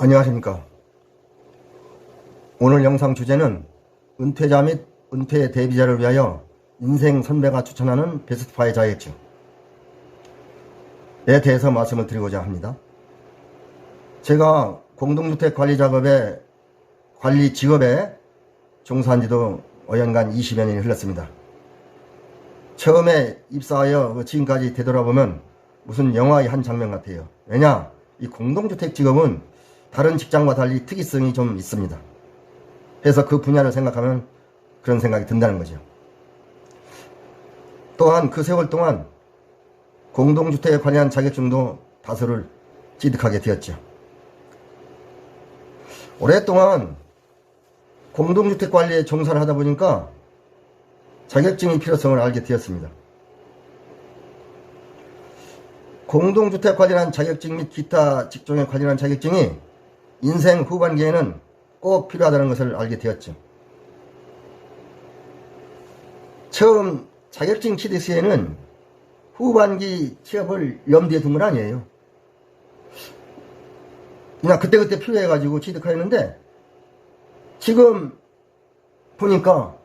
안녕하십니까. 오늘 영상 주제는 은퇴자 및 은퇴 대비자를 위하여 인생 선배가 추천하는 베스트5 자격증에 대해서 말씀을 드리고자 합니다. 제가 공동주택 관리 직업에 종사한 지도 어연간 20여 년이 흘렀습니다. 처음에 입사하여 지금까지 되돌아보면 무슨 영화의 한 장면 같아요. 왜냐? 이 공동주택 직업은 다른 직장과 달리 특이성이 좀 있습니다. 그래서 그 분야를 생각하면 그런 생각이 든다는 거죠. 또한 그 세월 동안 공동주택에 관련 자격증도 다수를 취득하게 되었죠. 오랫동안 공동주택 관리에 종사를 하다 보니까 자격증의 필요성을 알게 되었습니다. 공동주택 관련한 자격증 및 기타 직종에 관련한 자격증이 인생 후반기에는 꼭 필요하다는 것을 알게 되었죠. 처음 자격증 취득 시에는 후반기 취업을 염두에 둔 건 아니에요. 그냥 그때그때 필요해가지고 취득하였는데 지금 보니까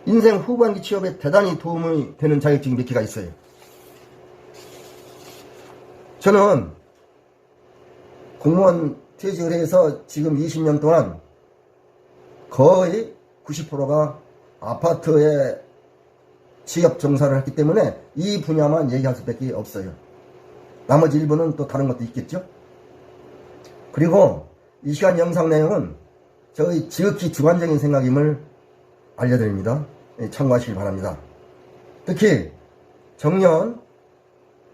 인생 후반기 취업에 대단히 도움이 되는 자격증이 몇 개가 있어요. 저는 공무원 퇴직을 해서 지금 20년 동안 거의 90%가 아파트에 취업 종사를 했기 때문에 이 분야만 얘기할 수밖에 없어요. 나머지 일부는 또 다른 것도 있겠죠. 그리고 이 시간 영상 내용은 저의 지극히 주관적인 생각임을 알려드립니다. 참고하시기 바랍니다. 특히 정년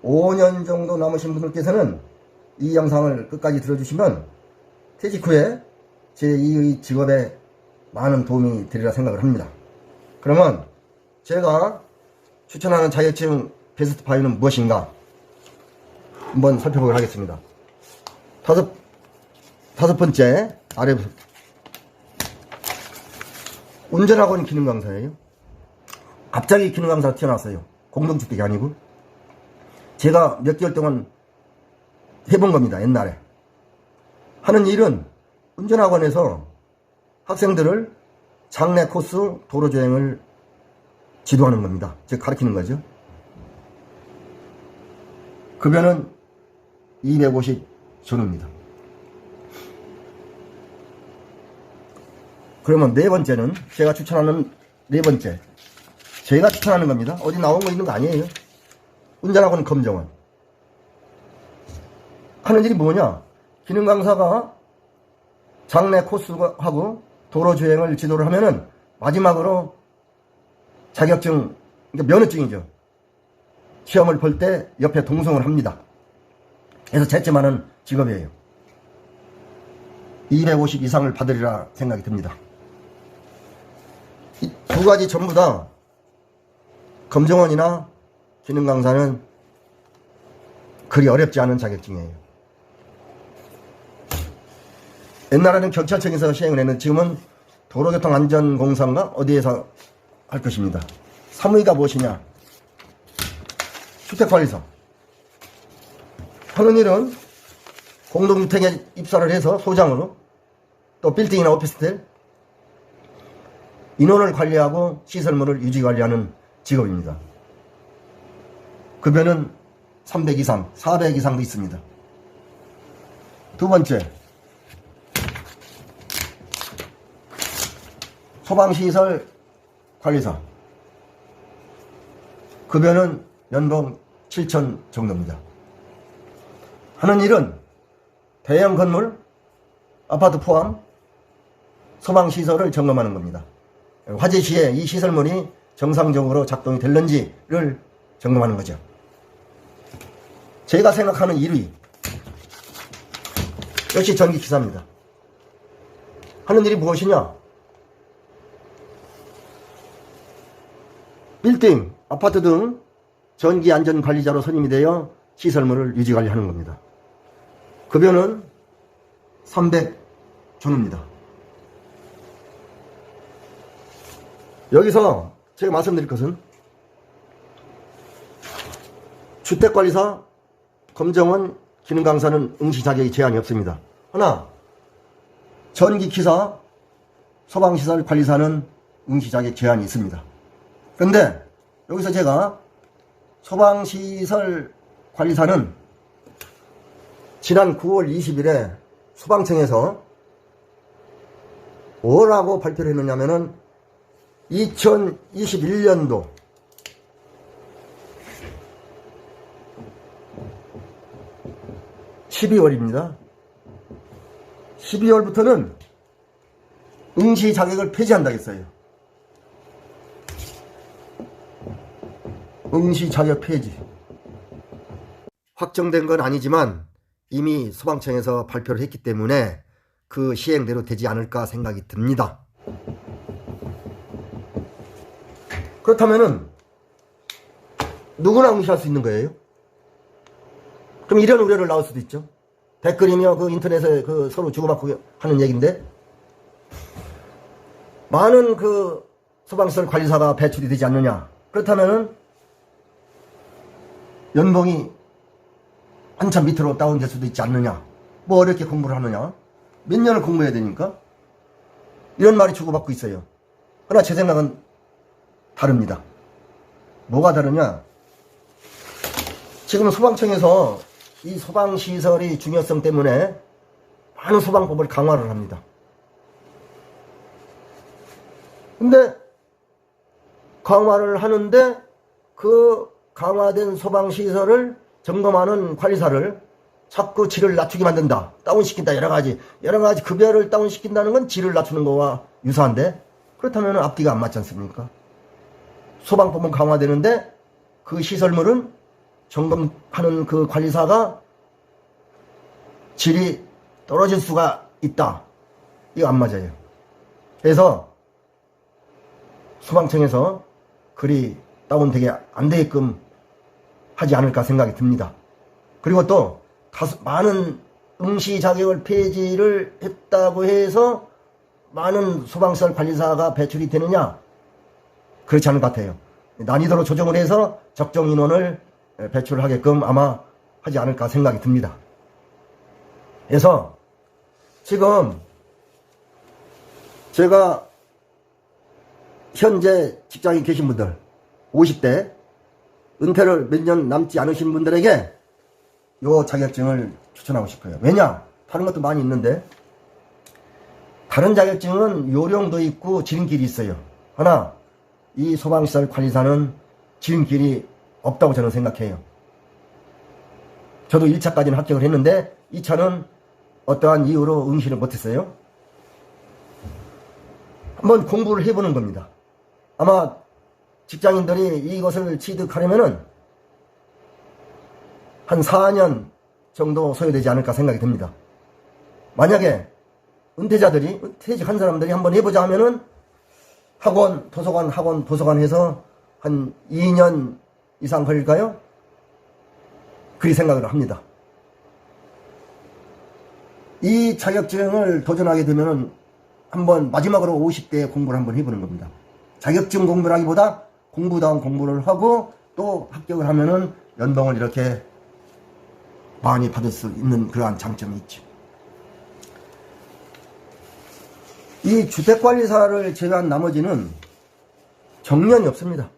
5년 정도 남으신 분들께서는 이 영상을 끝까지 들어주시면 퇴직 후에 제2의 직업에 많은 도움이 되리라 생각을 합니다. 그러면 제가 추천하는 자격증 베스트5는 무엇인가 한번 살펴보도록 하겠습니다. 다섯 번째 아래부터 운전학원 기능강사예요. 갑자기 기능강사가 튀어나왔어요. 공동주택이 아니고 제가 몇 개월 동안 해본 겁니다. 옛날에 하는 일은 운전학원에서 학생들을 장례 코스 도로주행을 지도하는 겁니다. 즉 가르치는 거죠. 급여는 250 전후입니다. 그러면 네 번째는 제가 추천하는 제가 추천하는 겁니다. 어디 나온 거 있는 거 아니에요. 운전학원 검정원 하는 일이 뭐냐? 기능 강사가 장례 코스하고 도로 주행을 지도를 하면은 마지막으로 자격증, 그러니까 면허증이죠. 시험을 볼 때 옆에 동승을 합니다. 그래서 채점하는 직업이에요. 250 이상을 받으리라 생각이 듭니다. 이 두 가지 전부 다 검정원이나 기능 강사는 그리 어렵지 않은 자격증이에요. 옛날에는 경찰청에서 시행을 했는데 지금은 도로교통안전공사인가 어디에서 할 것입니다. 사무의가 무엇이냐? 주택관리사. 하는 일은 공동주택에 입사를 해서 소장으로 또 빌딩이나 오피스텔 인원을 관리하고 시설물을 유지관리하는 직업입니다. 급여는 300 이상, 400 이상도 있습니다. 두 번째, 소방시설 관리사. 급여는 연봉 7천 정도입니다. 하는 일은 대형 건물, 아파트 포함 소방시설을 점검하는 겁니다. 화재 시에 이 시설물이 정상적으로 작동이 됐는지를 점검하는 거죠. 제가 생각하는 1위 역시 전기기사입니다. 하는 일이 무엇이냐? 빌딩, 아파트 등 전기안전관리자로 선임이 되어 시설물을 유지관리하는 겁니다. 급여는 300 전후입니다. 여기서 제가 말씀드릴 것은 주택관리사, 검정원, 기능 강사는 응시 자격이 제한이 없습니다. 하나, 전기기사, 소방시설 관리사는 응시 자격 제한이 있습니다. 그런데 여기서 제가 소방시설 관리사는 지난 9월 20일에 소방청에서 뭐라고 발표를 했느냐면은 2021년도 12월입니다. 12월부터는 응시 자격을 폐지한다고 했어요. 응시 자격 폐지. 확정된 건 아니지만 이미 소방청에서 발표를 했기 때문에 그 시행대로 되지 않을까 생각이 듭니다. 그렇다면은 누구나 응시할 수 있는 거예요? 그럼 이런 우려를 나올 수도 있죠. 댓글이며 그 인터넷에 그 서로 주고받고 하는 얘기인데, 많은 그 소방시설 관리사가 배출이 되지 않느냐. 그렇다면은 연봉이 한참 밑으로 다운될 수도 있지 않느냐. 뭐 어렵게 공부를 하느냐. 몇 년을 공부해야 되니까. 이런 말이 주고받고 있어요. 그러나 제 생각은 다릅니다. 뭐가 다르냐. 지금 소방청에서 이 소방시설의 중요성 때문에 많은 소방법을 강화를 합니다. 근데 강화를 하는데 그 강화된 소방시설을 점검하는 관리사를 자꾸 질을 낮추게 만든다. 다운시킨다. 여러 가지 급여를 다운시킨다는 건 질을 낮추는 거와 유사한데, 그렇다면 앞뒤가 안 맞지 않습니까? 소방법은 강화되는데 그 시설물은 점검하는 그 관리사가 질이 떨어질 수가 있다. 이거 안 맞아요. 그래서 소방청에서 그리 다운되게 안 되게끔 하지 않을까 생각이 듭니다. 그리고 또 많은 응시 자격을 폐지를 했다고 해서 많은 소방시설 관리사가 배출이 되느냐? 그렇지 않을 것 같아요. 난이도로 조정을 해서 적정 인원을 배출하게끔 아마 하지 않을까 생각이 듭니다. 그래서 지금 제가 현재 직장에 계신 분들 50대 은퇴를 몇 년 남지 않으신 분들에게 요 자격증을 추천하고 싶어요. 왜냐? 다른 것도 많이 있는데 다른 자격증은 요령도 있고 지름길이 있어요. 하나, 이 소방시설 관리사는 지름길이 없다고 저는 생각해요. 저도 1차까지는 합격을 했는데 2차는 어떠한 이유로 응시를 못했어요. 한번 공부를 해보는 겁니다. 아마 직장인들이 이것을 취득하려면은 한 4년 정도 소요되지 않을까 생각이 듭니다. 만약에 은퇴자들이, 퇴직한 사람들이 한번 해보자 하면은 학원, 도서관 해서 한 2년 이상 걸릴까요? 그리 생각을 합니다. 이 자격증을 도전하게 되면은 한번 마지막으로 50대에 공부를 한번 해보는 겁니다. 자격증 공부라기보다 공부다운 공부를 하고 또 합격을 하면은 연봉을 이렇게 많이 받을 수 있는 그러한 장점이 있죠. 이 주택관리사를 제외한 나머지는 정년이 없습니다.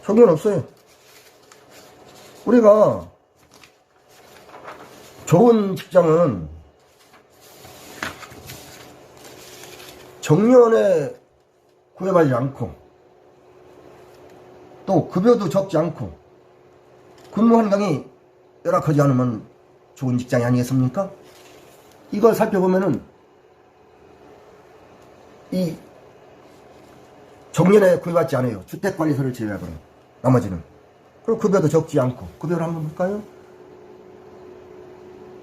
정년 없어요. 우리가 좋은 직장은 정년에 구애받지 않고 또 급여도 적지 않고 근무 환경이 열악하지 않으면 좋은 직장이 아니겠습니까? 이걸 살펴보면은 이 정년에 구애받지 않아요. 주택관리사를 제외하고는 나머지는. 그리고 급여도 적지 않고. 급여를 한번 볼까요?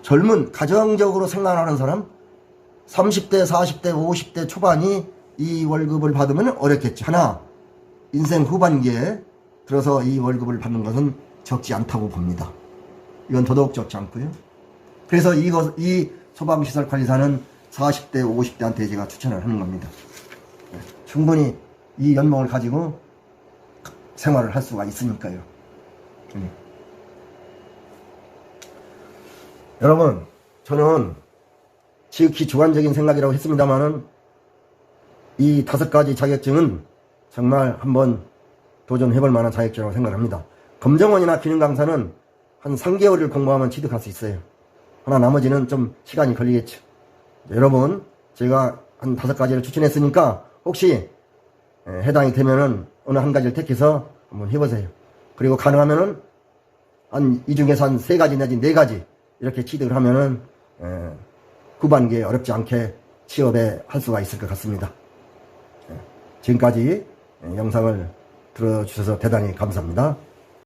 젊은 가정적으로 생활하는 사람 30대, 40대, 50대 초반이 이 월급을 받으면 어렵겠지. 하나, 인생 후반기에 들어서 이 월급을 받는 것은 적지 않다고 봅니다. 이건 더더욱 적지 않고요. 그래서 이 소방시설 관리사는 40대, 50대한테 제가 추천을 하는 겁니다. 충분히 이 연봉을 가지고 생활을 할 수가 있으니까요. 여러분, 저는 지극히 주관적인 생각이라고 했습니다만은 이 5가지 자격증은 정말 한번 도전해볼 만한 자격증이라고 생각합니다. 검정원이나 기능강사는 한 3개월을 공부하면 취득할 수 있어요. 하나 나머지는 좀 시간이 걸리겠죠. 여러분, 제가 한 5가지를 추천했으니까 혹시 해당이 되면은 어느 한 가지를 택해서 한번 해보세요. 그리고 가능하면은 이 중에서 한 3가지 내지 4가지 이렇게 취득을 하면은 후반기에 어렵지 않게 취업에 할 수가 있을 것 같습니다. 지금까지 영상을 들어주셔서 대단히 감사합니다.